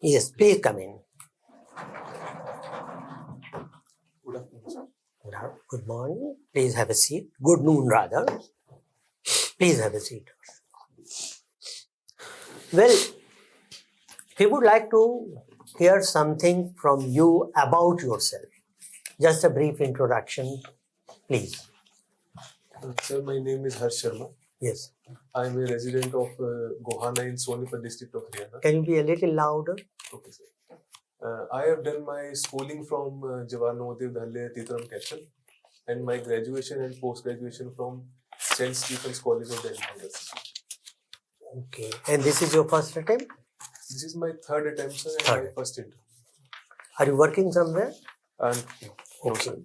Yes, please come in. Good afternoon, sir. Good morning. Please have a seat. Good noon, rather. Please have a seat. Well, we would like to hear something from you about yourself. Just a brief introduction, please. Sir, my name is Herrsh Sharma. Yes. I am a resident of Gohana in Sonipat district of Haryana. Can you be a little louder? Okay, sir. I have done my schooling from Jawahar Navodaya Vidyalaya, Titaram Castle, and my graduation and post-graduation from St. Stephen's College of Delhi University. Okay. And this is your first attempt? This is my third attempt, sir, and my first interview. Are you working somewhere? No, sir.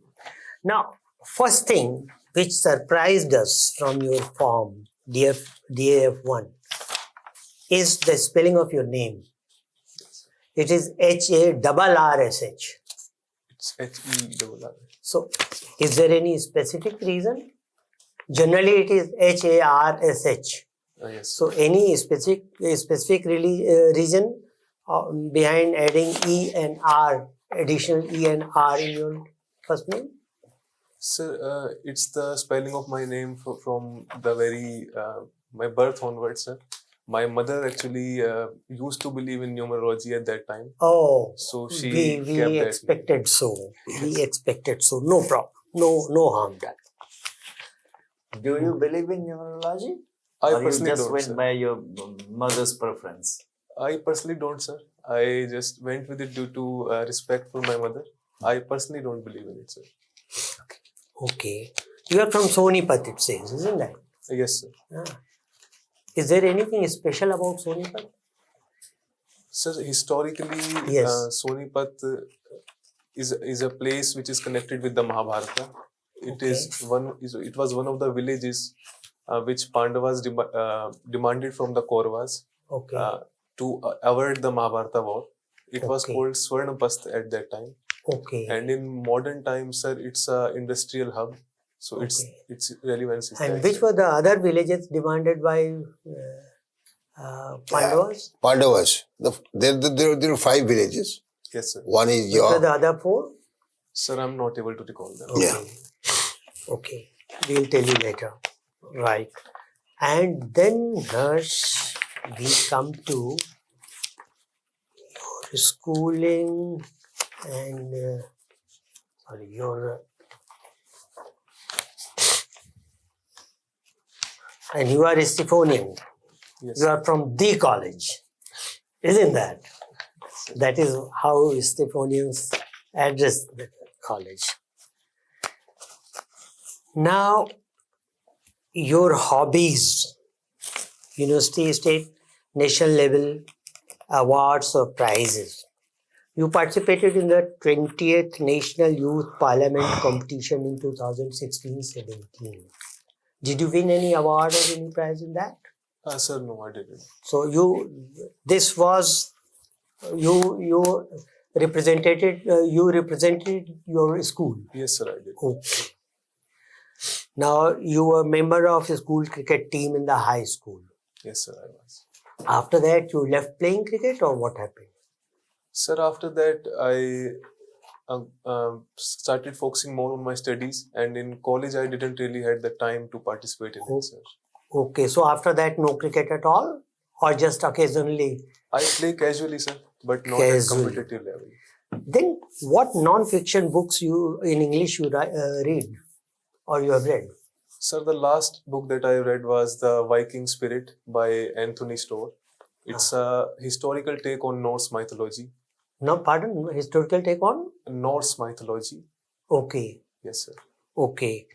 Now, first thing which surprised us from your form, DAF1, is the spelling of your name. It is HARRSH. It's HERR. So, is there any specific reason? Generally, it is HARSH. Yes. So, any specific reason behind adding E and R, additional E and R in your first name? Sir, it's the spelling of my name from the very my birth onwards, sir. My mother actually used to believe in numerology at that time. Oh, so she we expected so. Yes. We expected so. No problem. No harm done. Do you believe in numerology? I or you personally just don't, went sir. by your mother's preference? I personally don't, sir. I just went with it due to respect for my mother. I personally don't believe in it, sir. Okay. You are from Sonipat, it says, isn't that? Yes, sir. Ah. Is there anything special about Sonipat? Sir, historically, Yes. Sonipat is a place which is connected with the Mahabharata. It was one of the villages which Pandavas demanded from the Kauravas to avoid the Mahabharata war. It was called Swarnapast at that time. Okay. And in modern times, sir, it's an industrial hub. So its relevance is And that, which sir. were the other villages demanded by Pandavas? Pandavas. There are 5 villages. Yes, sir. One is Which were your... the other 4? Sir, I'm not able to recall them. Okay. Yeah. Okay. We'll tell you later. Right. And then, Hersh, we come to your schooling and and you are a Stephanian. Yes. You are from the college, isn't that? That is how Stephanians address the college. Now, your hobbies, university, state, national level, awards or prizes. You participated in the 20th National Youth Parliament competition in 2016-17. Did you win any award or any prize in that? Sir, no, I didn't. So you represented your school. Yes, sir, I did. Okay. Now you were a member of the school cricket team in the high school. Yes, sir, I was. After that, you left playing cricket, or what happened? Sir, after that, I started focusing more on my studies, and in college, I didn't really had the time to participate in it, sir. Okay, so after that, no cricket at all, or just occasionally? I play casually, sir, but not Casually. at competitive level. Then, what non-fiction books you in English you read, or you have read? Sir, the last book that I read was The Viking Spirit by Anthony Storr. It's a historical take on Norse mythology. No, pardon, historical take on? Norse mythology. Okay. Yes, sir. Okay.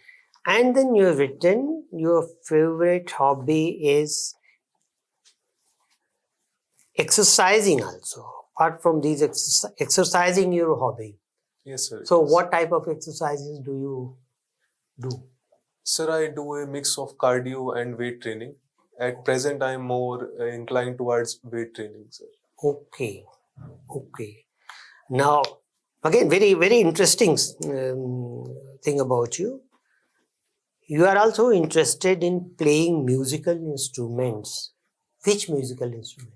And then you have written your favorite hobby is exercising also. Apart from these exercising your hobby. Yes, sir. So what type of exercises do you do? Sir, I do a mix of cardio and weight training. At present, I am more inclined towards weight training, sir. Okay. Okay. Now, again, very, very interesting thing about you. You are also interested in playing musical instruments Which musical instrument?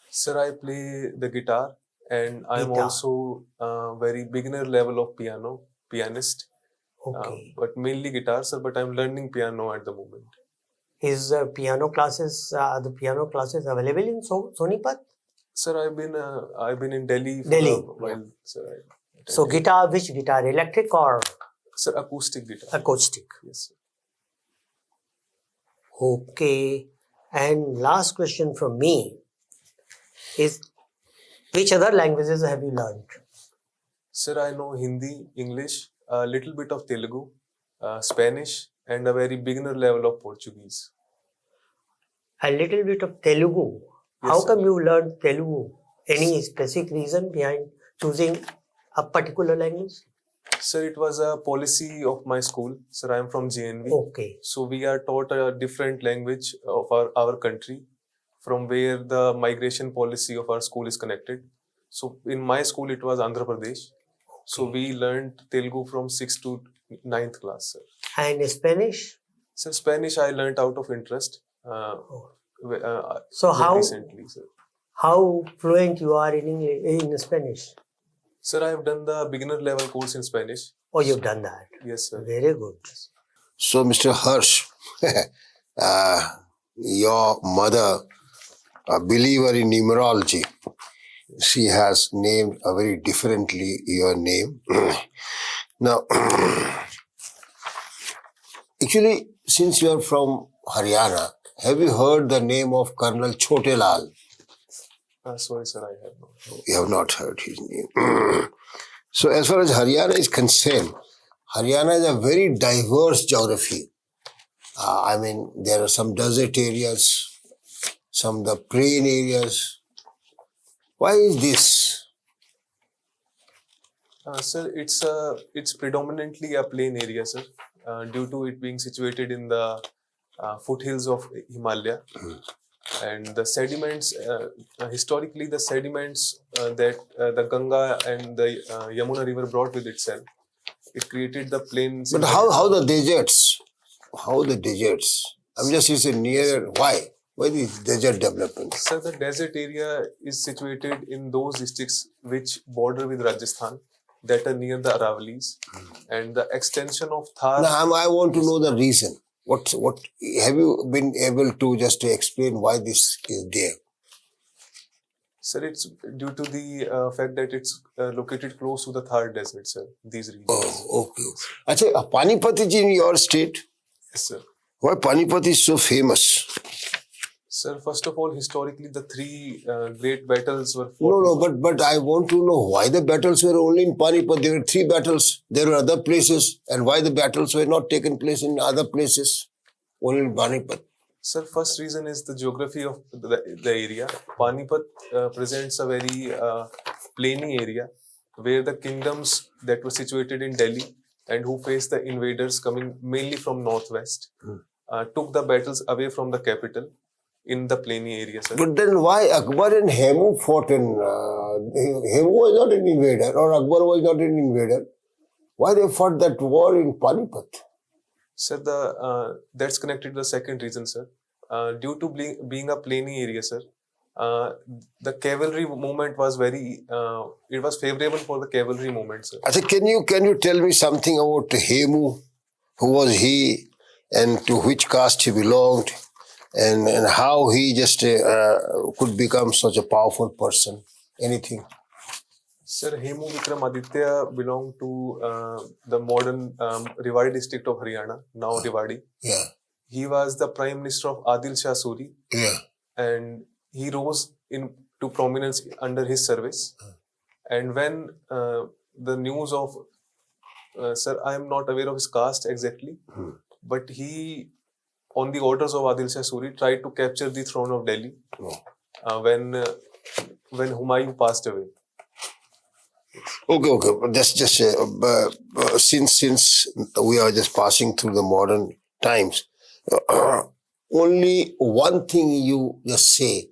Sir, I play the guitar, and I am Guitar. also very beginner level of pianist. Okay. But mainly guitar, sir. But I'm learning piano at the moment. Is the piano classes available in Sonipat? Sir, I've been in Delhi for Delhi, a while, sir. I So attended- guitar, which guitar? Electric or Sir, acoustic guitar. acoustic? Yes, sir. Okay. And last question from me is, which other languages have you learned? Sir, I know Hindi, English, a little bit of Telugu, Spanish, and a very beginner level of Portuguese. A little bit of Telugu. Yes, How sir. come you learned Telugu? Any specific reason behind choosing a particular language? Sir, it was a policy of my school. Sir, I am from JNV. Okay. So we are taught a different language of our country from where the migration policy of our school is connected. So in my school, it was Andhra Pradesh. So we learned Telugu from 6th to 9th class, sir. And Spanish? Sir, Spanish I learned out of interest. So how- recently, sir? How fluent you are in Spanish? Sir, I have done the beginner level course in Spanish. Oh, you've done that. Yes, sir. Very good. So, Mr. Hersh, your mother, a believer in numerology, she has named a very differently your name. Now, actually, since you are from Haryana, have you heard the name of Colonel Chotelal? Sorry, sir, I have not. You have not heard his name. So, as far as Haryana is concerned, Haryana is a very diverse geography. I mean, there are some desert areas, some the plain areas. Why is this? Sir, it's predominantly a plain area, sir, due to it being situated in the foothills of Himalaya. And the sediments, historically, the sediments that the Ganga and the Yamuna river brought with itself, it created the plains. But how the deserts? How the deserts? I'm just saying nearer. Why? Why the desert development? Sir, the desert area is situated in those districts which border with Rajasthan, that are near the Aravallis, and the extension of Thar. Now, I want to know the reason. What have you been able to just explain why this is there? Sir, it's due to the fact that it's located close to the Thar desert, sir. These regions. Oh, okay. Achha, Panipat is in your state. Yes, sir. Why Panipat is so famous? Sir, first of all, historically, the three great battles were fought. No, but I want to know why the battles were only in Panipat. There were 3 battles. There were other places, and why the battles were not taken place in other places, only in Panipat. Sir, first reason is the geography of the area. Panipat presents a very plainy area where the kingdoms that were situated in Delhi and who faced the invaders coming mainly from northwest took the battles away from the capital in the plainy area, sir. But then why Akbar and Hemu fought in... Hemu was not an invader, or Akbar was not an invader. Why they fought that war in Panipat? Sir, that's connected to the second reason, sir. Due to being a plainy area, sir, the cavalry movement was it was favorable for the cavalry movement, sir. Achha, can you tell me something about Hemu? Who was he, and to which caste he belonged, and how he just could become such a powerful person? Anything? Sir, Hemu Vikramaditya belonged to the modern Rewari district of Haryana, now Rewari. Yeah. He was the Prime Minister of Adil Shah Suri, Yeah. and he rose to prominence under his service. And when the news of, sir, I am not aware of his caste exactly, but he, on the orders of Adil Shah Suri, tried to capture the throne of Delhi when Humayun passed away. Okay. Just since we are just passing through the modern times, only one thing you just say.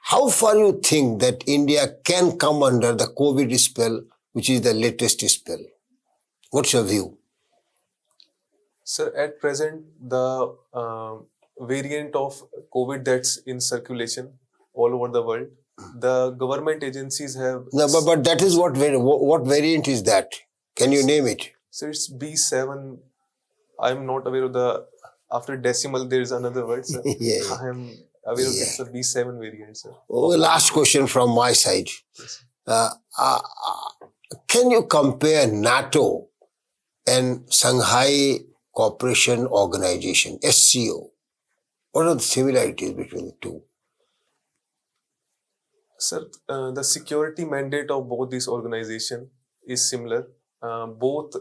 How far you think that India can come under the COVID spell, which is the latest spell? What's your view? Sir, at present, the variant of COVID that's in circulation all over the world, the government agencies have. No, but that is what variant is that? Can you name it? So it's B7. I'm not aware of the. After decimal, there is another word, sir. Yeah. I am aware of it's a B7 variant, sir. Oh, last question from my side. Yes. Can you compare NATO and Shanghai Cooperation Organization, SCO? What are the similarities between the two? Sir, the security mandate of both these organizations is similar. Both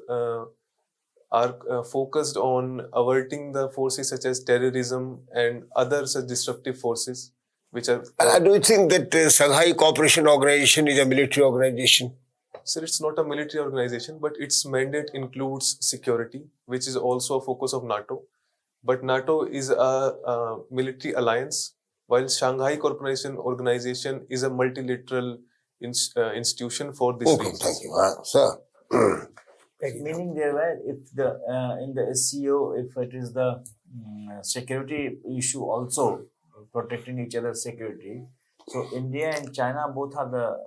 are focused on averting the forces such as terrorism and other such disruptive forces, which are. Do you think that Shanghai Cooperation Organization is a military organization? Sir, it's not a military organization, but its mandate includes security, which is also a focus of NATO. But NATO is a military alliance, while Shanghai Cooperation Organization is a multilateral institution for this Okay, reason. thank you. Sir. Meaning there were, if the in the SCO, if it is the security issue also protecting each other's security. So India and China both are the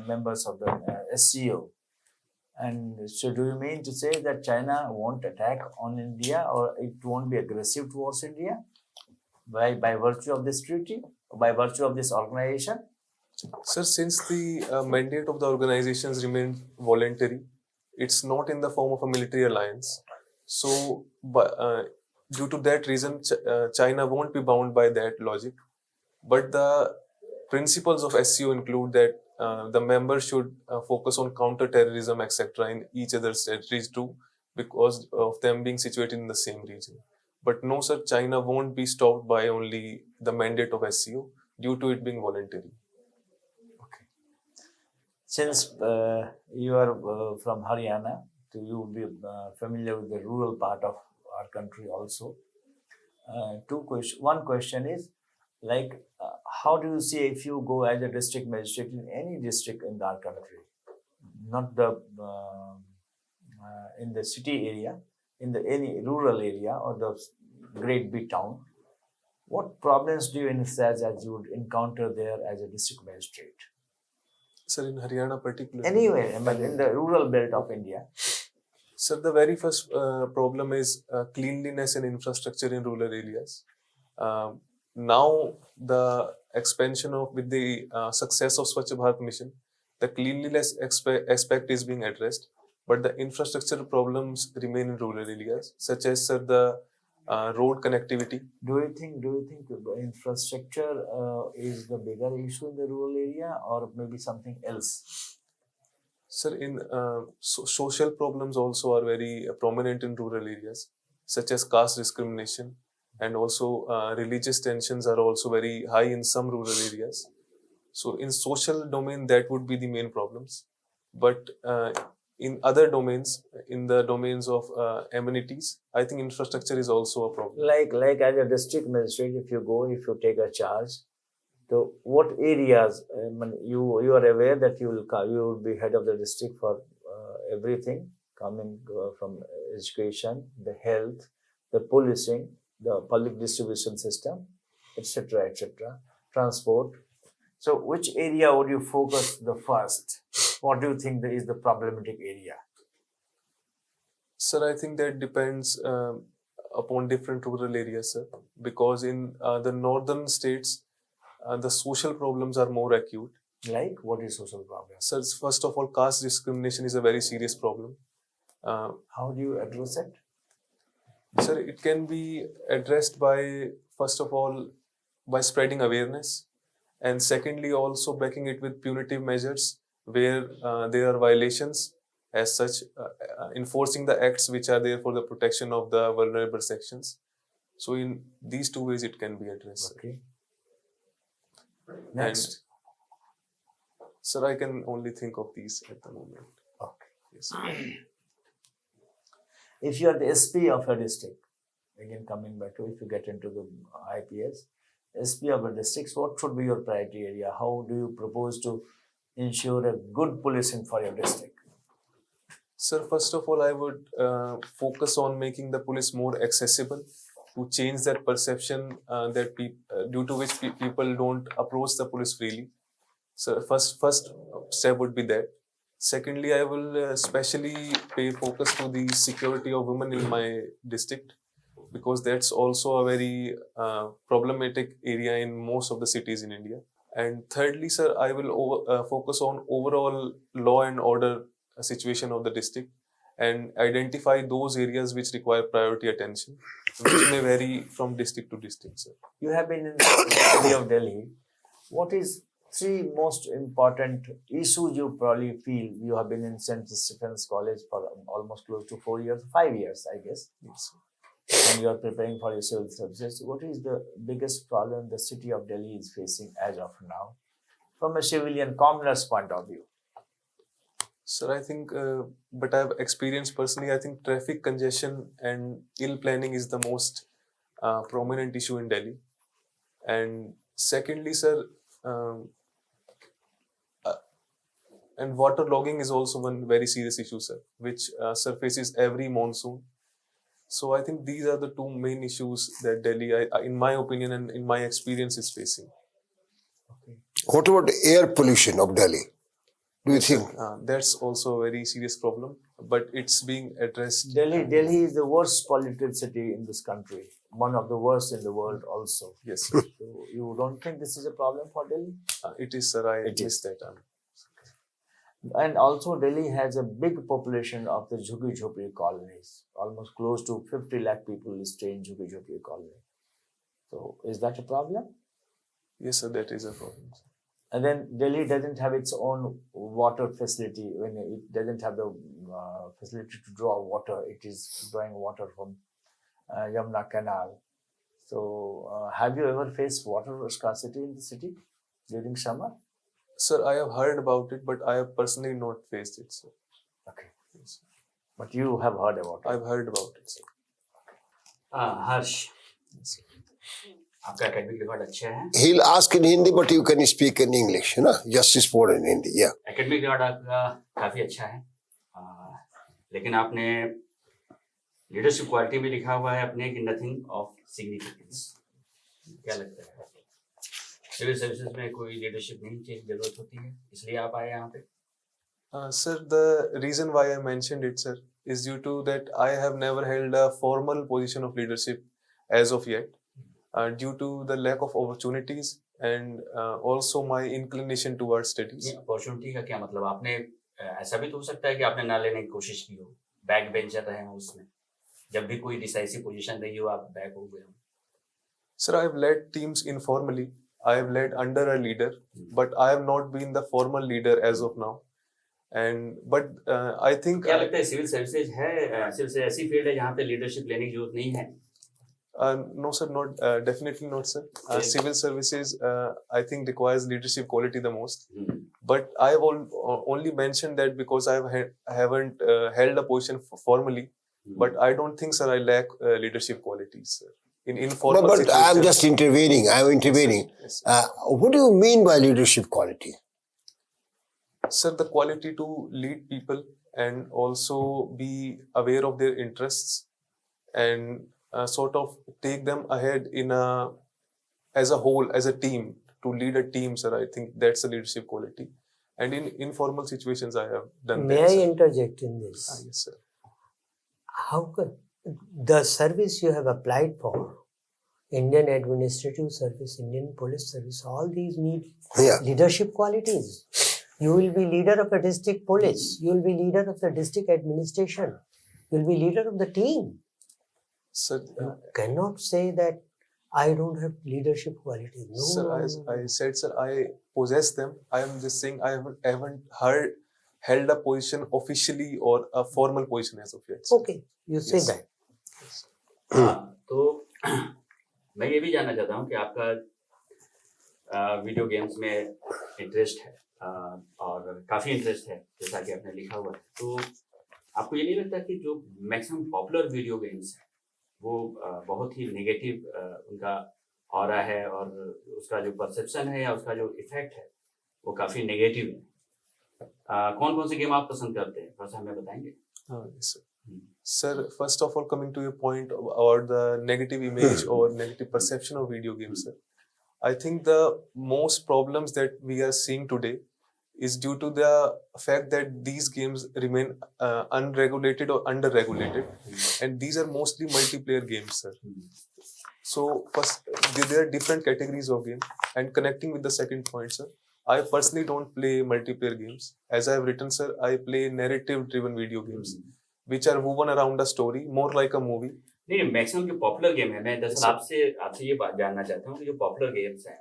members of the SCO. And so do you mean to say that China won't attack on India, or it won't be aggressive towards India by virtue of this treaty, by virtue of this organization? Sir, since the mandate of the organizations remains voluntary, it's not in the form of a military alliance. So, due to that reason, China won't be bound by that logic. But the principles of SCO include that the members should focus on counter-terrorism, etc., in each other's territories too, because of them being situated in the same region. But no, sir, China won't be stopped by only the mandate of SCO due to it being voluntary. Since you are from Haryana, so you will be familiar with the rural part of our country also. One question is, like, how do you see if you go as a district magistrate in any district in our country, not the in the city area, in the any rural area or the great big town, what problems do you envisage as you would encounter there as a district magistrate? Sir, in Haryana particularly? Anywhere, but in the rural belt of India. Sir, the very first problem is cleanliness and infrastructure in rural areas. Now, the expansion of with the success of Swachh Bharat mission, the cleanliness aspect is being addressed, but the infrastructure problems remain in rural areas, such as, sir, the road connectivity. Do you think the infrastructure is the bigger issue in the rural area, or maybe something else? Sir, in social problems also are very prominent in rural areas, such as caste discrimination, and also religious tensions are also very high in some rural areas. So in social domain, that would be the main problems. But in other domains, in the domains of amenities, I think infrastructure is also a problem. Like as a district magistrate, if you take a charge, so what areas you are aware that you will be head of the district for everything coming from education, the health, the policing, the public distribution system, etc., transport. So which area would you focus the first? What do you think is the problematic area? Sir, I think that depends upon different rural areas, sir. Because in the northern states, the social problems are more acute. Like, what is social problem? Sir, first of all, caste discrimination is a very serious problem. How do you address it? Sir, it can be addressed by, first of all, by spreading awareness, and secondly, also backing it with punitive measures where there are violations as such, enforcing the acts which are there for the protection of the vulnerable sections. So in these two ways it can be addressed. Okay. Next. And, sir, I can only think of these at the moment. Okay. Yes. If you are the SP of a district, again coming back to if you get into the IPS, SP of a district, what should be your priority area? How do you propose to ensure a good policing for your district? Sir, first of all, I would focus on making the police more accessible to change that perception due to which people don't approach the police freely. So first step would be that. Secondly, I will especially pay focus to the security of women in my district, because that's also a very problematic area in most of the cities in India. And thirdly, sir, I will focus on overall law and order situation of the district and identify those areas which require priority attention, which may vary from district to district, sir. You have been in the city of Delhi. What is three most important issues you probably feel? You have been in St. Stephen's College for almost close to 4 years, 5 years, I guess. Yes, sir. And you are preparing for your civil services. What is the biggest problem the city of Delhi is facing as of now, from a civilian commoner's point of view? Sir, I think, but I've experienced personally, I think traffic congestion and ill planning is the most prominent issue in Delhi. And secondly, sir, and water logging is also one very serious issue, sir, which surfaces every monsoon. So I think these are the two main issues that Delhi, in my opinion and in my experience, is facing. Okay. What about air pollution of Delhi? Do you think? That's also a very serious problem, but it's being addressed. Delhi is the worst polluted city in this country, one of the worst in the world also. Yes, sir. So you don't think this is a problem for Delhi? It is, sir. I missed that. And also Delhi has a big population of the Jhuggi Jhopri colonies. Almost close to 50 lakh people stay in Jhuggi Jhopri colony. So is that a problem? Yes, sir, that is a problem. And then Delhi doesn't have its own water facility. When it doesn't have the facility to draw water, it is drawing water from Yamuna Canal. So have you ever faced water scarcity in the city during summer? Sir, I have heard about it, but I have personally not faced it, sir. Okay. Yes. But you have heard about it. I've heard about it, sir. हर्ष, आपका academic record अच्छा है? He'll ask in Hindi, but you can speak in English, you know? Justice Board in Hindi, yeah. Academic record आपका काफी अच्छा है, लेकिन आपने leadership quality में लिखा हुआ है अपने कि नथिंग ऑफ सिग्निफिकेंस. क्या लगता है? सिविल सर्विसेज में कोई लीडरशिप नहीं चाहिए, जरूरत होती है, इसलिए आप आए यहाँ पे? Sir, the reason why I mentioned it, sir, is due to that I have never held a formal position of leadership as of yet, due to the lack of opportunities and also my inclination towards studies. Opportunity का क्या मतलब? आपने ऐसा भी तो हो सकता है कि आपने ना लेने की कोशिश की हो, बैक बेंचर रहे हो, उसमें जब भी कोई डिसाइसिव पोजीशन रही हो आप बैक हो गए हो. Sir, I have led teams informally. I have led under a leader, but I have not been the formal leader as of now. But I think. क्या लगता है सिविल सर्विसेज है, सिर्फ ऐसी फील्ड है जहाँ पे लीडरशिप लेने की जरूरत नहीं है? No, sir, not definitely not, sir. Civil services, I think, requires leadership quality the most. But I have only mentioned that because I haven't held a position formally. But I don't think, sir, I lack leadership qualities, sir. In informal But situations. I'm just intervening. I'm intervening. Yes, sir. What do you mean by leadership quality? Sir, the quality to lead people and also be aware of their interests and sort of take them ahead as a whole, as a team, to lead a team, sir. I think that's the leadership quality. And in informal situations, I have done May that. I Sir. interject in this? Yes, sir. How could the service you have applied for, Indian Administrative Service, Indian Police Service, all these need leadership qualities. You will be leader of a district police. You will be leader of the district administration. You will be leader of the team. Sir, You cannot say that I don't have leadership qualities. No, sir, no, as no. I said, sir, I possess them. I am just saying I haven't held a position officially or a formal position as of yet. Sir. Okay, you say Yes. that. तो मैं ये भी जानना चाहता हूँ कि आपका video games में इंटरेस्ट है, और काफ़ी इंटरेस्ट है जैसा कि आपने लिखा हुआ है. तो आपको ये नहीं लगता कि जो मैक्सिमम पॉपुलर वीडियो गेम्स हैं वो बहुत ही नेगेटिव उनका ऑरा है, और उसका जो परसेप्शन है या उसका जो इफेक्ट है वो काफ़ी नेगेटिव है? कौन कौन से गेम आप पसंद करते हैं, थोड़ा सा हमें बताएंगे? Yes, sir. Sir, first of all, coming to your point about the negative image or negative perception of video games, sir, I think the most problems that we are seeing today is due to the fact that these games remain unregulated or under-regulated, and these are mostly multiplayer games, sir. So first, there are different categories of game, and connecting with the second point, sir, I personally don't play multiplayer games. As I have written, sir, I play narrative-driven video games, which are woven around a story, more like a movie. नहीं maximum जो popular game है, मैं Yes, दरअसल sir. आपसे ये बात जानना चाहता हूँ कि जो पॉपुलर गेम्स हैं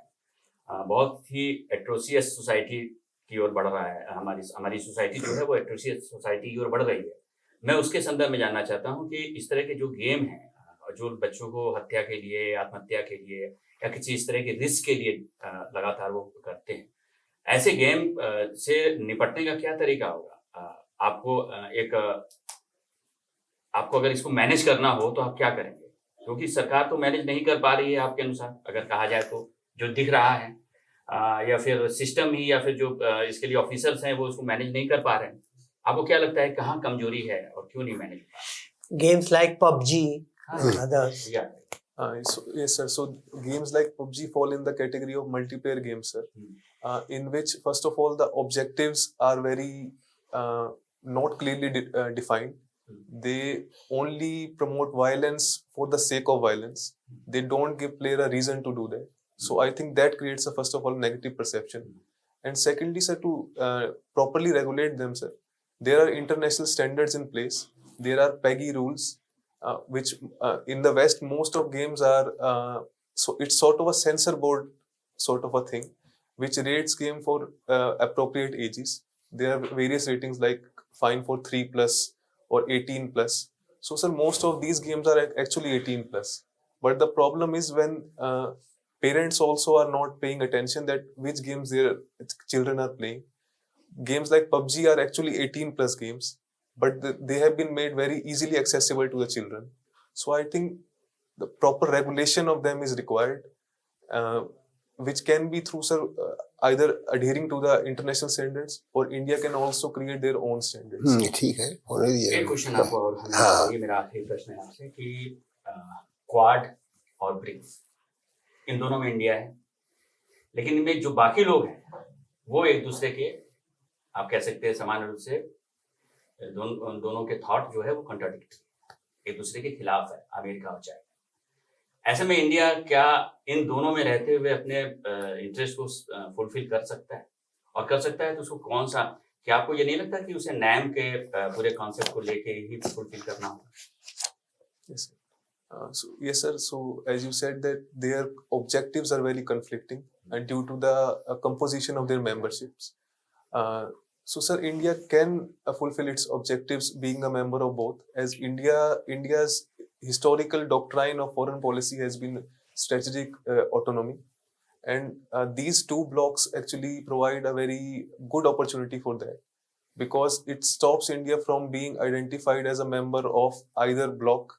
बहुत ही एट्रोसियस सोसाइटी की ओर बढ़ रहा है, हमारी सोसाइटी जो है वो एट्रोसियस सोसाइटी की ओर बढ़ रही है। मैं उसके संदर्भ में जानना चाहता हूँ कि इस तरह के जो गेम हैं जो बच्चों को हत्या के लिए, आत्महत्या के लिए या किसी इस तरह के रिस्क के लिए लगातार वो करते हैं, ऐसे गेम से निपटने का क्या तरीका होगा? आपको अगर इसको मैनेज करना हो तो आप क्या करेंगे? क्योंकि सरकार तो मैनेज नहीं कर पा रही है आपके अनुसार, अगर कहा जाए तो जो दिख रहा है, या फिर सिस्टम ही, या फिर जो इसके लिए ऑफिसर्स हैं वो उसको मैनेज नहीं कर पा रहे हैं। आपको क्या लगता है कहाँ कमजोरी है और क्यों नहीं मैनेज हो पा रहे? Games like PUBG and others. Yes, sir. So games like PUBG fall in the category of multiplayer games, sir, in which first of all the objectives are very not clearly defined. They only promote violence for the sake of violence. They don't give player a reason to do that. So I think that creates a first of all negative perception. And secondly, sir, to properly regulate them, sir, there are international standards in place. There are PEGI rules, which in the West most of games are so it's sort of a censor board sort of a thing, which rates game for appropriate ages. There are various ratings like fine for 3+ or 18+. So, sir, most of these games are actually 18+. But the problem is when parents also are not paying attention that which games their children are playing. Games like PUBG are actually 18+ games, but they have been made very easily accessible to the children. So I think the proper regulation of them is required, which can be through, sir, either adhering to the international standards, or India can also create their own standards. ठीक है, होने दिया। एक question आपको और ये मेरा आखिरी प्रश्न है आपसे कि क्वाड और ब्रिक्स, इन दोनों में इंडिया है, लेकिन इनमें जो बाकी लोग हैं वो एक दूसरे के, आप कह सकते हैं समान रूप से दोनों के थॉट जो है वो कंट्राडिक्टरी, एक दूसरे के खिलाफ है, अमेरिका और चाइना। ऐसे में इंडिया क्या इन दोनों में रहते हुए अपने इंटरेस्ट को फुलफिल कर सकता है, और कर सकता है तो उसको कौन सा, क्या आपको ये नहीं लगता कि उसे नैम के पूरे कॉन्सेप्ट को लेके ही फुलफिल करना होगा? Yes, sir. So as you said that their objectives are very conflicting and due to the composition of their memberships. So, sir, India can fulfill its objectives being a member of both, as India's historical doctrine of foreign policy has been strategic autonomy, and these two blocks actually provide a very good opportunity for that, because it stops India from being identified as a member of either bloc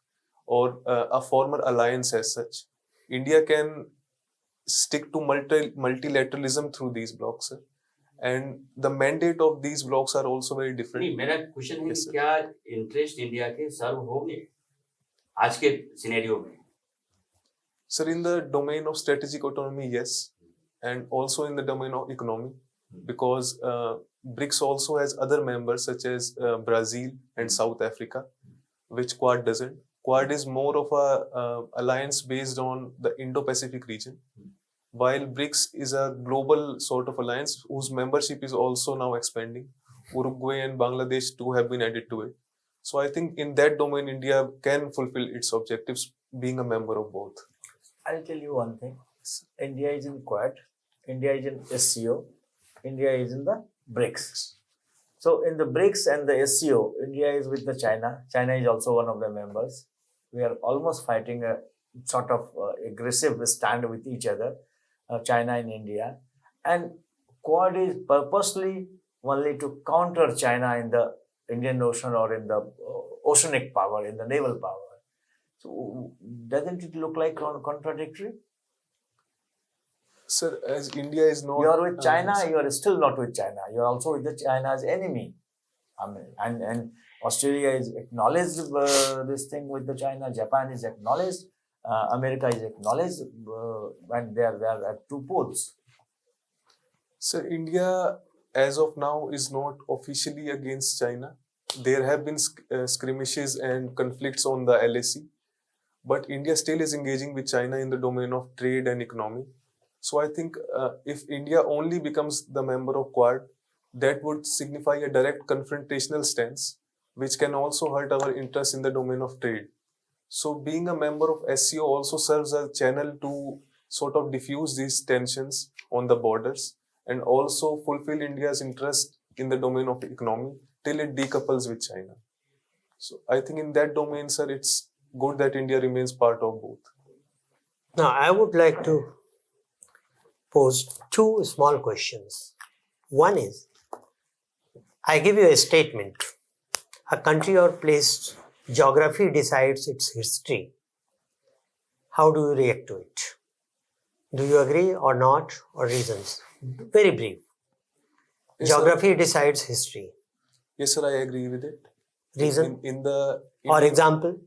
or a former alliance as such. India can stick to multilateralism through these blocks, sir. And the mandate of these blocks are also very different. नहीं, मेरा question है कि क्या interest India के सर्व होंगे आज के scenario में? Sir, in the domain of strategic autonomy, yes, and also in the domain of economy, because BRICS also has other members such as Brazil and South Africa, which Quad doesn't. Quad is more of a alliance based on the Indo-Pacific region, while BRICS is a global sort of alliance whose membership is also now expanding. Uruguay and Bangladesh too have been added to it. So I think in that domain, India can fulfill its objectives being a member of both. I'll tell you one thing. India is in Quad, India is in SCO, India is in the BRICS. So in the BRICS and the SCO, India is with the China. China is also one of the members. We are almost fighting a sort of aggressive stand with each other, China and India. And Quad is purposely only to counter China in the Indian Ocean or in the oceanic power, in the naval power. So doesn't it look like contradictory? Sir, as India is not... You are with China, you are still not with China. You are also with the China's enemy. And Australia is acknowledged this thing with the China. Japan is acknowledged. America is acknowledged when they are at two poles. So India, as of now, is not officially against China. There have been skirmishes and conflicts on the LAC, but India still is engaging with China in the domain of trade and economy. So I think if India only becomes the member of Quad, that would signify a direct confrontational stance, which can also hurt our interests in the domain of trade. So being a member of SCO also serves as a channel to sort of diffuse these tensions on the borders and also fulfill India's interest in the domain of economy till it decouples with China. So I think in that domain, sir, it's good that India remains part of both. Now, I would like to pose two small questions. One is, I give you a statement. A country or place, geography decides its history. How do you react to it? Do you agree or not, or reasons? Very brief. Yes, Geography decides history. Yes, sir, I agree with it. Reason? In the Or Indian- example?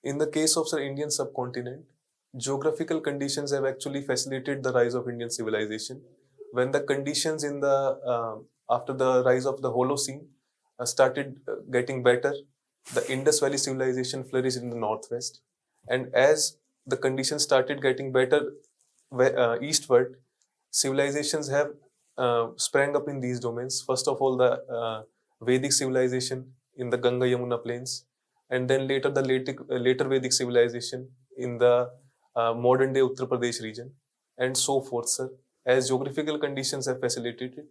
In the case of the Indian subcontinent, geographical conditions have actually facilitated the rise of Indian civilization. When the conditions in the after the rise of the Holocene started getting better, the Indus Valley civilization flourished in the northwest, and as the conditions started getting better eastward, civilizations have sprang up in these domains. First of all, the Vedic civilization in the Ganga Yamuna plains, and then later the later Vedic civilization in the modern day Uttar Pradesh region, and so forth, sir. As geographical conditions have facilitated,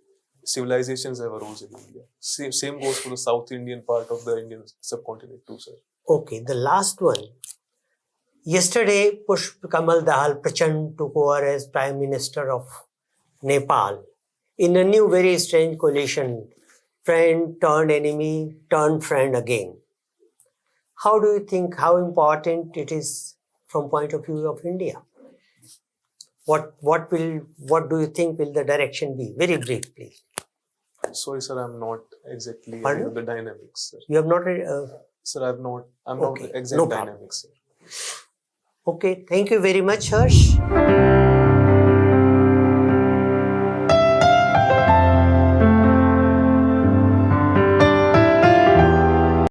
civilizations have arisen in India. Same goes for the South Indian part of the Indian subcontinent too, sir. Okay, the last one. Yesterday, Pushp Kamal Dahal Prachand took over as Prime Minister of Nepal in a new, very strange coalition. Friend turned enemy, turned friend again. How do you think, how important it is from point of view of India? What do you think will the direction be? Very brief, please. Sorry, sir, I'm not exactly Pardon? aware of the dynamics, sir. You have not. Sir, I'm Okay, not exact no problem. dynamics, sir. Okay, thank you very much, Hersh.